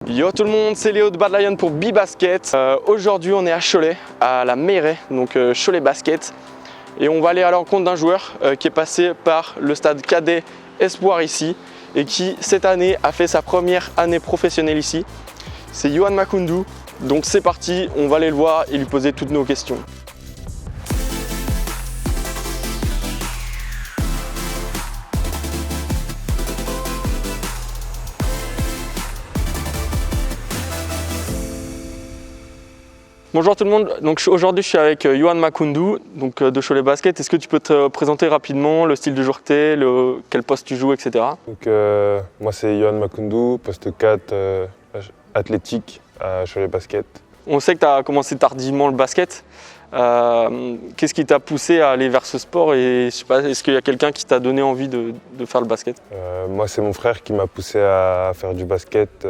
Yo tout le monde, c'est Léo de Bad Lion pour B-Basket. Aujourd'hui on est à Cholet, à la Mairie, donc Cholet Basket. Et on va aller à l'encontre d'un joueur qui est passé par le stade cadet Espoir ici et qui cette année a fait sa première année professionnelle ici. C'est Yohan Makoundou, donc c'est parti, on va aller le voir et lui poser toutes nos questions. Bonjour tout le monde, donc aujourd'hui je suis avec Yohan Makoundou donc de Cholet Basket. Est-ce que tu peux te présenter rapidement le style de joueur que tu es, quel poste tu joues, etc. Donc, moi c'est Yohan Makoundou, poste 4 athlétique à Cholet Basket. On sait que tu as commencé tardivement le basket. Qu'est-ce qui t'a poussé à aller vers ce sport et je sais pas, est-ce qu'il y a quelqu'un qui t'a donné envie de faire le basket? Moi c'est mon frère qui m'a poussé à faire du basket.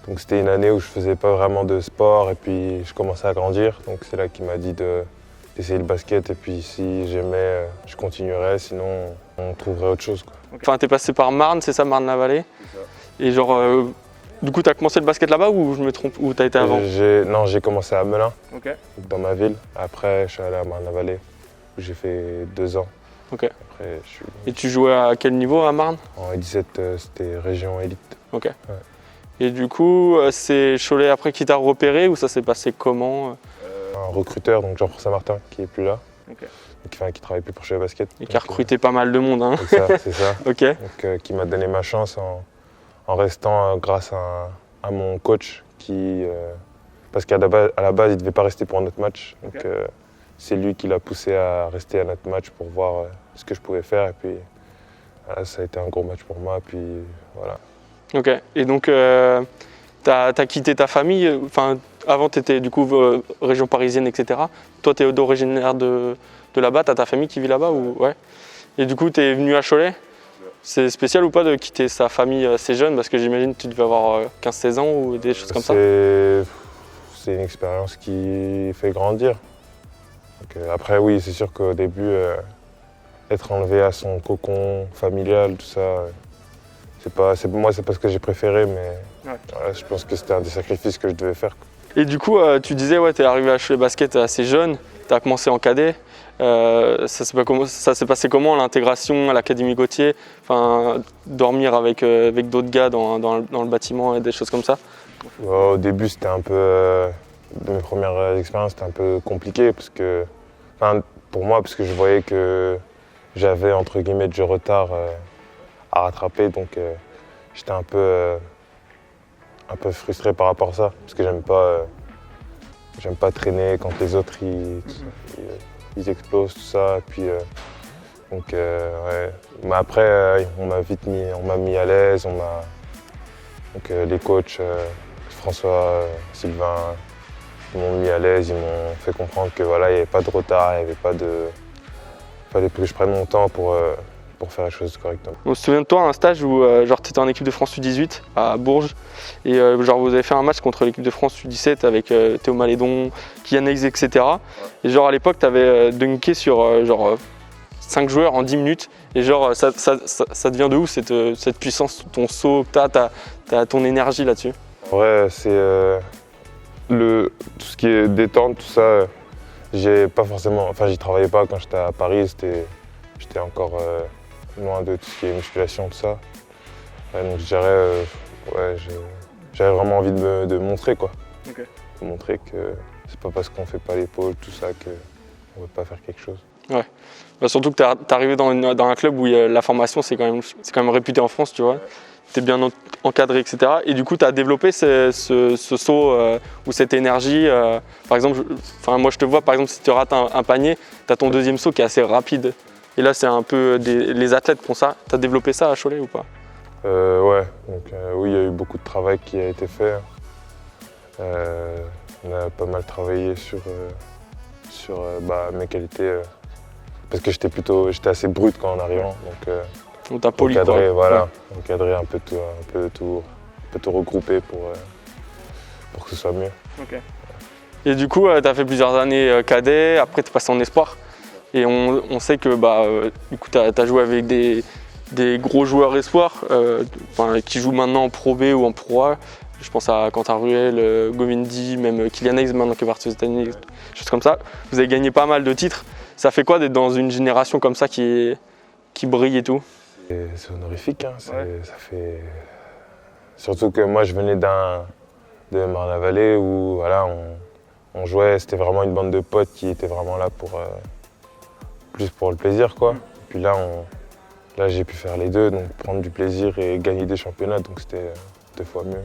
Donc c'était une année où je faisais pas vraiment de sport et puis je commençais à grandir. Donc c'est là qu'il m'a dit d'essayer le basket et puis si j'aimais, je continuerais, sinon on trouverait autre chose, quoi. Okay. Enfin, t'es passé par Marne, c'est ça, Marne-la-Vallée? Et genre, du coup, t'as commencé le basket là-bas ou je me trompe, ou t'as été avant? Non, j'ai commencé à Melun, okay, dans ma ville. Après, je suis allé à Marne-la-Vallée où j'ai fait 2 ans. Okay. Après, Et tu jouais à quel niveau à Marne? En U17, c'était région élite. Ok. Ouais. Et du coup, c'est Cholet après qui t'a repéré ou ça s'est passé comment? Un recruteur, donc Jean-François Martin, qui est plus là, okay, qui travaille plus pour Cholet Basket. Et qui a recruté pas mal de monde, hein. C'est ça. Okay. Donc, qui m'a donné ma chance en restant grâce à mon coach parce qu'à la base, il ne devait pas rester pour un autre match. Donc okay, c'est lui qui l'a poussé à rester à notre match pour voir ce que je pouvais faire. Et puis voilà, ça a été un gros match pour moi. Puis voilà. Ok, et donc tu as quitté ta famille, enfin avant tu étais du coup région parisienne, etc. Toi tu es originaire de là-bas, tu as ta famille qui vit là-bas ou... Ouais. Et du coup tu es venu à Cholet. C'est spécial ou pas de quitter sa famille assez jeune parce que j'imagine que tu devais avoir 15-16 ans ou des choses comme ça? C'est une expérience qui fait grandir. Donc, après oui, c'est sûr qu'au début, être enlevé à son cocon familial, tout ça... Moi, c'est pas ce que j'ai préféré, mais ouais, voilà, je pense que c'était un des sacrifices que je devais faire. Et du coup, tu disais, ouais, tu es arrivé à Cholet Basket assez jeune, tu as commencé en cadet. Ça s'est passé comment l'intégration à l'Académie Gauthier, enfin, dormir avec d'autres gars dans le bâtiment et des choses comme ça? Au début, c'était un peu. De mes premières expériences, c'était un peu compliqué parce que, pour moi, parce que je voyais que j'avais entre guillemets du retard à rattraper, donc j'étais un peu frustré par rapport à ça, parce que j'aime pas traîner quand les autres ils explosent, tout ça. Et puis, donc, ouais. Mais après, on m'a mis à l'aise, donc, les coachs, François, Sylvain, ils m'ont mis à l'aise, ils m'ont fait comprendre que voilà, il n'y avait pas de retard, il fallait que je prenne mon temps pour faire les choses correctement. On se souvient de toi, un stage où genre tu étais en équipe de France U18 à Bourges et genre vous avez fait un match contre l'équipe de France U17 avec Théo Malédon, Kylian Hayes, etc. Et genre à l'époque tu avais dunké sur genre 5 joueurs en 10 minutes et genre ça devient de où cette puissance, ton saut que t'as ton énergie là-dessus? Ouais, c'est tout ce qui est détente, tout ça, j'ai pas forcément, j'y travaillais pas quand j'étais à Paris, j'étais encore loin de tout ce qui est musculation, tout ça. Ouais, donc je dirais, j'avais vraiment envie de montrer, quoi. Okay. De montrer que c'est pas parce qu'on fait pas l'épaule, tout ça, qu'on veut pas faire quelque chose. Ouais. Bah, surtout que t'es arrivé dans un club où la formation c'est quand même réputé en France, tu vois. T'es bien encadré, etc. Et du coup, tu as développé ce saut ou cette énergie. Par exemple, moi je te vois, par exemple, si tu rates un panier, tu as ton deuxième saut qui est assez rapide. Et là, c'est un peu les athlètes qui font ça. Tu as développé ça à Cholet ou pas? Ouais, donc oui, il y a eu beaucoup de travail qui a été fait. On a pas mal travaillé sur mes qualités. Parce que j'étais assez brut quand en arrivant. Donc t'as poli, encadrer, voilà, ouais. Encadrer un peu tout regrouper pour que ce soit mieux. Okay. Et du coup, tu as fait plusieurs années cadet, après tu es passé en espoir. Et on sait que du coup, tu as joué avec des des gros joueurs espoirs qui jouent maintenant en Pro B ou en Pro A. Je pense à Quentin Ruel, Govindy, même Kylian Hayes maintenant qui est parti aux États-Unis, des choses comme ça. Vous avez gagné pas mal de titres. Ça fait quoi d'être dans une génération comme ça qui brille et tout? C'est honorifique, hein. Ça fait... Surtout que moi je venais de Marne-la-Vallée où voilà, on jouait, c'était vraiment une bande de potes qui étaient vraiment là plus pour le plaisir, quoi. Et puis là j'ai pu faire les deux, donc prendre du plaisir et gagner des championnats, donc c'était 2 fois mieux.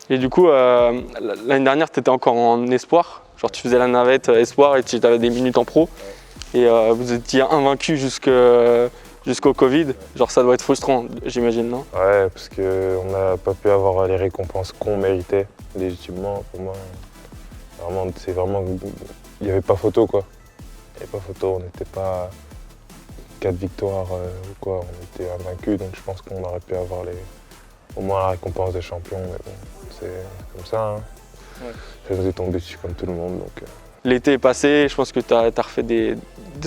Et du coup, l'année dernière, tu étais encore en espoir. Genre, tu faisais la navette espoir et tu avais des minutes en pro. Et vous étiez invaincu jusqu'au Covid. Genre, ça doit être frustrant, j'imagine, non? Ouais, parce qu'on n'a pas pu avoir les récompenses qu'on méritait, légitimement. Pour moi, vraiment, il n'y avait pas photo, quoi. Il n'y avait pas photo, on n'était pas 4 victoires ou quoi, on était invaincus. Donc, je pense qu'on aurait pu avoir au moins la récompense des champions. Mais bon, c'est comme ça, hein. Ouais. Ça nous est tombé dessus comme tout le monde. Donc, L'été est passé, je pense que tu as refait des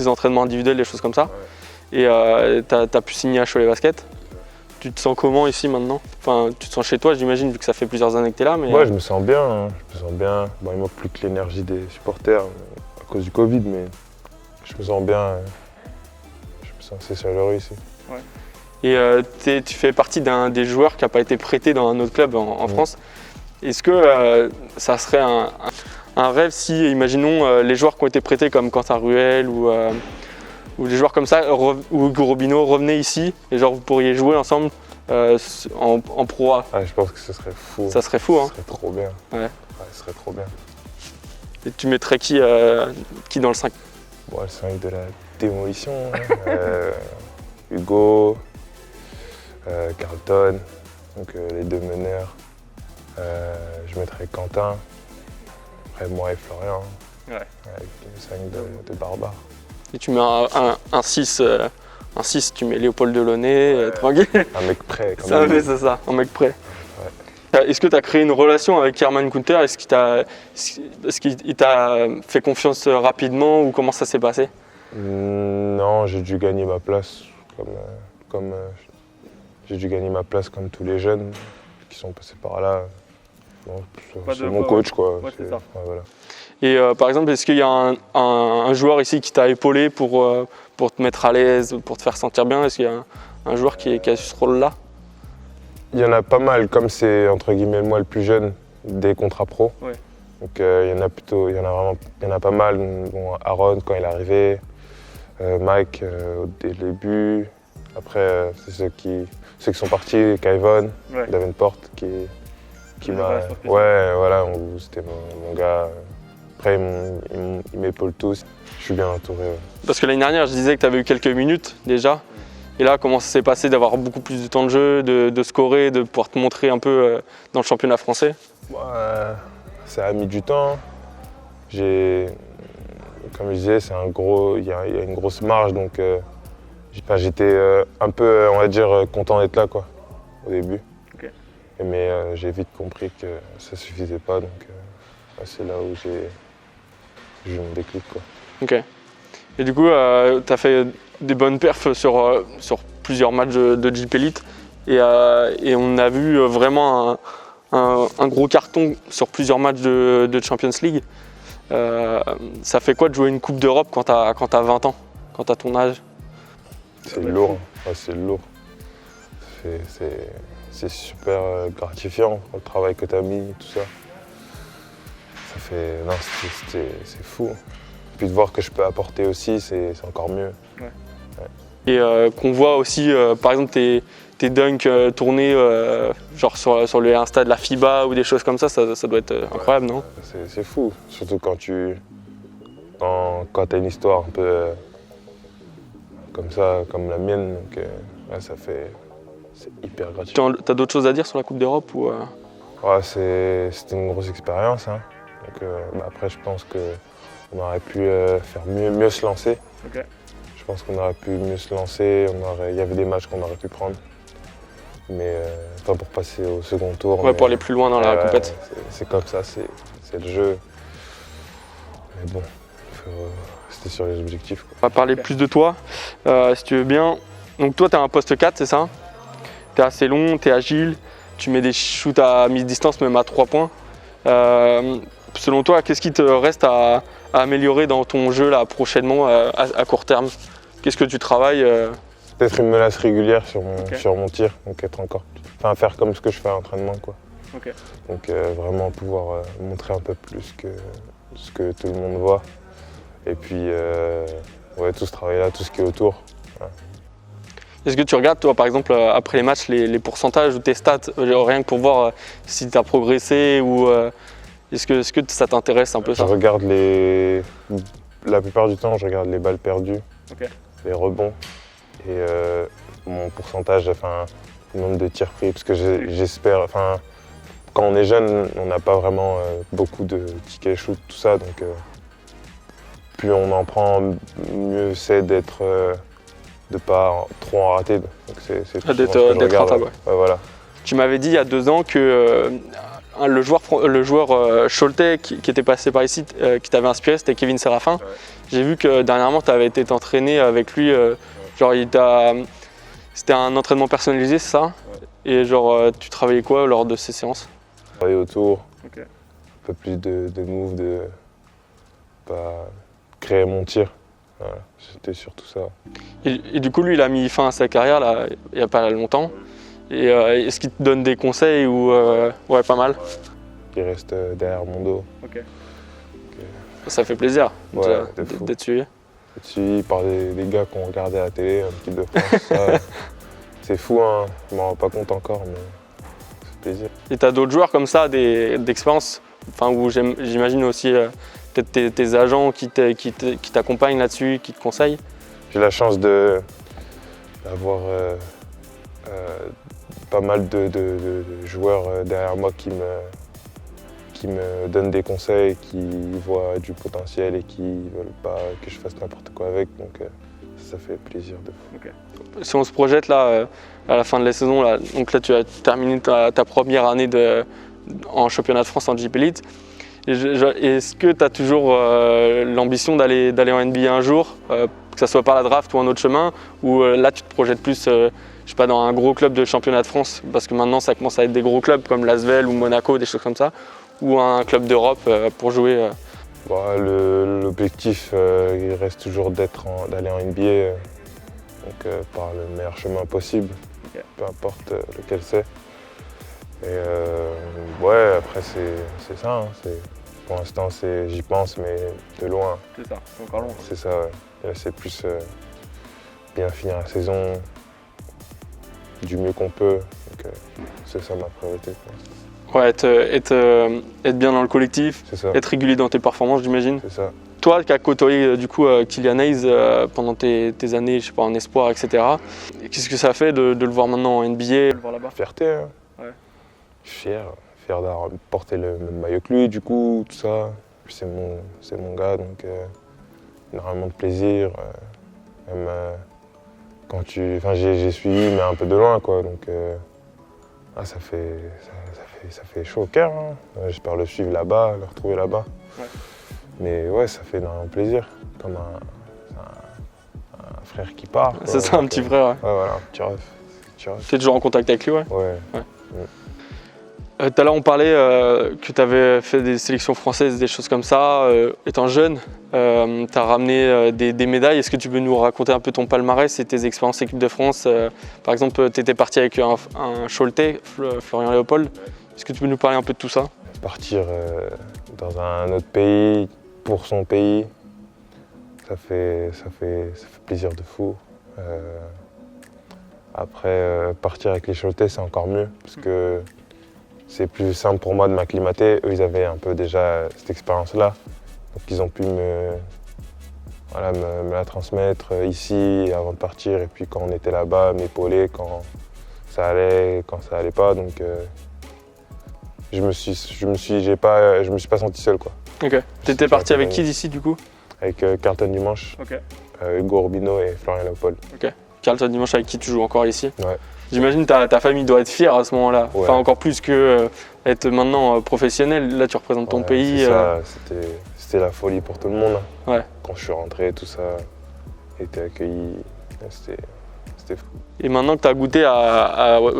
entraînements individuels, des choses comme ça. Ouais. Et tu as pu signer à Cholet Basket. Tu te sens comment ici maintenant? Enfin, tu te sens chez toi, j'imagine, vu que ça fait plusieurs années que tu es là. Mais... Ouais, je me sens bien. Hein. Je me sens bien. Bon, il manque plus que l'énergie des supporters à cause du Covid, mais je me sens bien. Je me sens assez chaleureux ici. Ouais. Et tu fais partie des joueurs qui n'a pas été prêté dans un autre club en France. Est-ce que ça serait un rêve si, imaginons, les joueurs qui ont été prêtés comme Quentin Ruel ou des joueurs comme ça, ou Hugo Robinho, revenaient ici et genre vous pourriez jouer ensemble en Pro A? Ouais, je pense que ce serait fou. Ça serait fou, hein? Ce serait trop bien. Ouais. Ce serait trop bien. Et tu mettrais qui dans le 5? Bon, le 5 de la démolition. Hein. Hugo, Carlton, donc les 2 meneurs. Je mettrais Quentin, après moi et Florian, ouais. Avec le 5 de Barbare. Et tu mets un 6, tu mets Léopold Delaunay, tranquille. Un mec prêt quand même. C'est ça, un mec prêt. Ouais. Est-ce que tu as créé une relation avec Herman Kunter? Est-ce qu'il t'a fait confiance rapidement ou comment ça s'est passé? Non, j'ai dû gagner ma place j'ai dû gagner ma place comme tous les jeunes qui sont passés par là. C'est mon coach, quoi. Ouais, c'est ça. Ouais, voilà. Et par exemple, est-ce qu'il y a un joueur ici qui t'a épaulé pour te mettre à l'aise, pour te faire sentir bien? Est-ce qu'il y a un joueur qui a ce rôle-là? Il y en a pas mal, comme c'est entre guillemets moi le plus jeune des contrats pro. Ouais. Donc il y en a pas mal. Bon, Aaron quand il est arrivé, Mike dès le début. Après c'est ceux qui sont partis, Kayvon, ouais. Davenport qui m'a. Ouais, voilà, c'était mon gars. Après, ils m'épaulent tous. Je suis bien entouré. Ouais. Parce que l'année dernière, je disais que tu avais eu quelques minutes déjà. Et là, comment ça s'est passé d'avoir beaucoup plus de temps de jeu, de scorer, de pouvoir te montrer un peu dans le championnat français? Ça a mis du temps. Comme je disais, il y a une grosse marge. Donc, j'étais un peu, on va dire, content d'être là, quoi, au début. Okay. Mais j'ai vite compris que ça ne suffisait pas. Donc, c'est là où j'ai eu mon déclic, quoi. Ok. Et du coup, tu as fait des bonnes perfs sur plusieurs matchs de Jeep Elite. Et on a vu vraiment un gros carton sur plusieurs matchs de Champions League. Ça fait quoi de jouer une Coupe d'Europe quand tu as 20 ans, quand tu as ton âge? C'est lourd, ouais, c'est lourd. C'est super gratifiant, le travail que tu as mis, tout ça. C'est fou. Puis de voir que je peux apporter aussi, c'est encore mieux. Ouais. Ouais. Et qu'on voit aussi, par exemple, tes dunks tournés genre sur le Insta de la FIBA ou des choses comme ça doit être incroyable, non? C'est fou, surtout quand tu as une histoire un peu comme ça, comme la mienne. Donc, c'est hyper gratifiant. Tu as d'autres choses à dire sur la Coupe d'Europe ou Ouais, c'était une grosse expérience. Hein. Donc, après, je pense qu'on aurait pu faire mieux se lancer. Okay. Je pense qu'on aurait pu mieux se lancer. Il y avait des matchs qu'on aurait pu prendre. Mais pas pour passer au second tour. Ouais, pour aller plus loin dans la compétition. C'est comme ça, c'est le jeu. Mais bon, il faut rester sur les objectifs, quoi. On va parler plus de toi, si tu veux bien. Donc toi, tu as un poste 4, c'est ça? Tu es assez long, tu es agile, tu mets des shoots à mi-distance, même à 3 points. Selon toi, qu'est-ce qui te reste à améliorer dans ton jeu là, prochainement, à court terme? Qu'est-ce que tu travailles Peut-être une menace régulière sur Ok. sur mon tir, donc être encore faire comme ce que je fais à l'entraînement, quoi. Ok. Donc vraiment pouvoir montrer un peu plus que ce que tout le monde voit. Et puis ouais, tout ce travail-là, tout ce qui est autour. Est-ce que tu regardes, toi, par exemple, après les matchs, les pourcentages ou tes stats, rien que pour voir si tu as progressé ou est-ce que ça t'intéresse un peu Je ça? regarde la plupart du temps, je regarde les balles perdues, Ok. les rebonds et mon pourcentage, le nombre de tirs pris, parce que j'espère, quand on est jeune, on n'a pas vraiment beaucoup de tickets shoot, tout ça, donc plus on en prend, mieux c'est d'être, de pas trop en rater. Donc c'est souvent D'être ce que je regarde, rentable, ouais. Ouais, voilà. Tu m'avais dit il y a 2 ans que le joueur Choletais qui était passé par ici, qui t'avait inspiré, c'était Kevin Séraphin. Ouais. J'ai vu que dernièrement, tu avais été entraîné avec lui. Genre, c'était un entraînement personnalisé, c'est ça? Ouais. Et genre, tu travaillais quoi lors de ces séances? Travailler autour, Ok. un peu plus de moves, de créer mon tir. Voilà, c'était surtout ça. Et du coup, lui, il a mis fin à sa carrière là, il n'y a pas longtemps. Et est-ce qu'il te donne des conseils ou ouais, pas mal. Qui reste derrière mon dos. Ça fait plaisir Ouais, déjà, de fou. d'être suivi. Suivi par des gars qu'on regardait à la télé, en équipe de France. Ça, c'est fou, hein. Je m'en rends pas compte encore, mais ça fait plaisir. Et tu as d'autres joueurs comme ça, d'expérience, où j'imagine aussi peut-être tes agents qui t'accompagnent là-dessus, qui te conseillent. J'ai la chance d'avoir pas mal de joueurs derrière moi qui me donnent des conseils, qui voient du potentiel et qui veulent pas que je fasse n'importe quoi avec. Donc ça fait plaisir de fou. Si on se projette là, à la fin de la saison, là, donc là tu as terminé ta première année en championnat de France en Jeep Elite. Est-ce que tu as toujours l'ambition d'aller en NBA un jour, que ce soit par la draft ou un autre chemin, ou là tu te projettes plus je sais pas, dans un gros club de championnat de France, parce que maintenant ça commence à être des gros clubs comme l'Asvel ou Monaco, des choses comme ça, ou un club d'Europe pour jouer Bon, l'objectif, il reste toujours d'aller en NBA, donc par le meilleur chemin possible, peu importe lequel c'est. Et ouais, après c'est ça, hein, pour l'instant j'y pense, mais de loin. C'est ça, c'est encore long. C'est ça, ouais. Et là, c'est plus bien finir la saison du mieux qu'on peut, donc c'est ça ma priorité. Ouais, être bien dans le collectif, C'est ça, être régulier dans tes performances, j'imagine. c'est ça. Toi qui as côtoyé du coup Killian Hayes pendant tes années, je sais pas, en espoir, etc. Qu'est-ce que ça fait de le voir maintenant en NBA, de le voir là-bas? Fierté, hein. Ouais. Fier d'avoir porté le même maillot que lui, du coup, tout ça. Puis c'est mon gars, donc énormément de plaisir. Même quand j'ai suivi, mais un peu de loin, quoi. Donc ça fait chaud au cœur. Hein. J'espère le suivre là-bas, le retrouver là-bas. Ouais. Mais ouais, ça fait énormément plaisir, comme un frère qui part. C'est ça, un petit frère. Ouais. Ouais, voilà, un petit ref. Tu es toujours en contact avec lui, ouais. Ouais. Tout à l'heure, on parlait que tu avais fait des sélections françaises, des choses comme ça. Étant jeune, tu as ramené des médailles. Est-ce que tu peux nous raconter un peu ton palmarès et tes expériences équipe de France? Par exemple, tu étais parti avec un Choletais, Florian Léopold. Est-ce que tu peux nous parler un peu de tout ça? Partir dans un autre pays, pour son pays, ça fait plaisir de fou. Après, partir avec les Choletais, c'est encore mieux, parce que c'est plus simple pour moi de m'acclimater. Eux, ils avaient un peu déjà cette expérience-là. Donc ils ont pu me la transmettre ici avant de partir. Et puis quand on était là-bas, m'épauler quand ça allait, quand ça allait pas. Donc je me suis pas senti seul, quoi. Ok. Tu étais parti avec qui d'ici du coup? Avec Carlton Dimanche, Ok. Hugo Urbino et Florian Léopold. Carlton Dimanche avec qui tu joues encore ici? Ouais. J'imagine que ta famille doit être fière à ce moment-là. Ouais. Enfin, encore plus que être maintenant professionnel. Là, tu représentes ton Ouais, pays. c'est ça, c'était la folie pour tout le monde. Ouais. Quand je suis rentré, tout ça a été accueilli. C'était c'était fou. Et maintenant que tu as goûté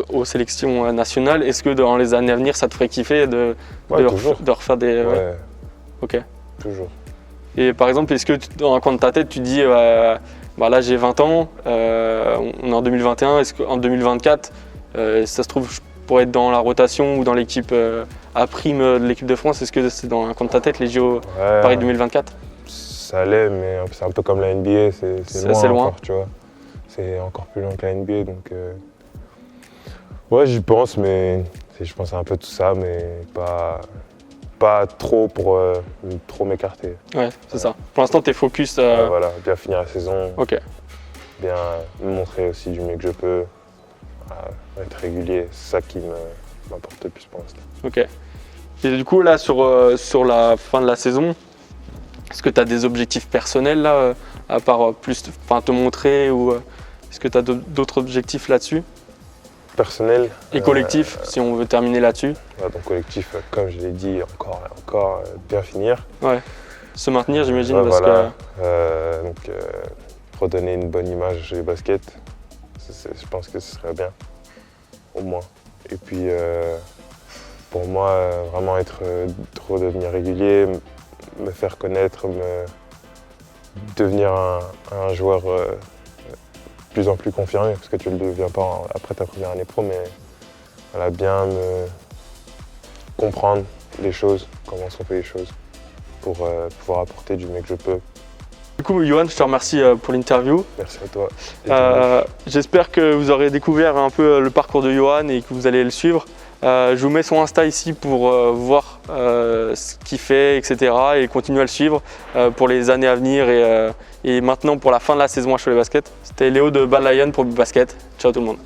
aux sélections nationales, est-ce que dans les années à venir, ça te ferait kiffer de refaire des... Ouais, Ok. toujours. Et par exemple, est-ce que dans un coin de ta tête, tu te dis, là j'ai 20 ans, on est en 2021, est-ce qu'en 2024, si ça se trouve, je pourrais être dans la rotation ou dans l'équipe à prime de l'équipe de France, est-ce que c'est dans un coin de ta tête les JO Paris 2024? Ça l'est, mais c'est un peu comme la NBA, c'est loin encore, tu vois. C'est encore plus loin que la NBA, donc ouais, j'y pense, mais je pense à un peu tout ça, mais pas trop pour trop m'écarter. Ouais, c'est ça. Pour l'instant, tu es focus. Voilà, bien finir la saison, Ok. bien me montrer aussi du mieux que je peux, être régulier, c'est ça qui m'importe le plus pour l'instant. Ok. Et du coup, là, sur la fin de la saison, est-ce que tu as des objectifs personnels, là, à part plus te montrer, ou est-ce que tu as d'autres objectifs là-dessus? Personnel. Et collectif, si on veut terminer là-dessus. Ouais, donc collectif, comme je l'ai dit, encore bien finir. Ouais. Se maintenir, j'imagine, Ouais, parce voilà. Donc redonner une bonne image du basket, je pense que ce serait bien, au moins. Et puis pour moi, vraiment redevenir régulier, me faire connaître, devenir un joueur de plus en plus confirmé, parce que tu ne le deviens pas après ta première année pro, mais voilà, bien comprendre les choses, comment sont fait les choses, pour pouvoir apporter du mieux que je peux. Du coup, Yohan, je te remercie pour l'interview. Merci à toi. J'espère que vous aurez découvert un peu le parcours de Yohan et que vous allez le suivre. Je vous mets son Insta ici pour voir ce qu'il fait, etc. et continuer à le suivre pour les années à venir et maintenant pour la fin de la saison à Cholet Basket. C'était Léo de Bad Lion pour Basket. Ciao tout le monde.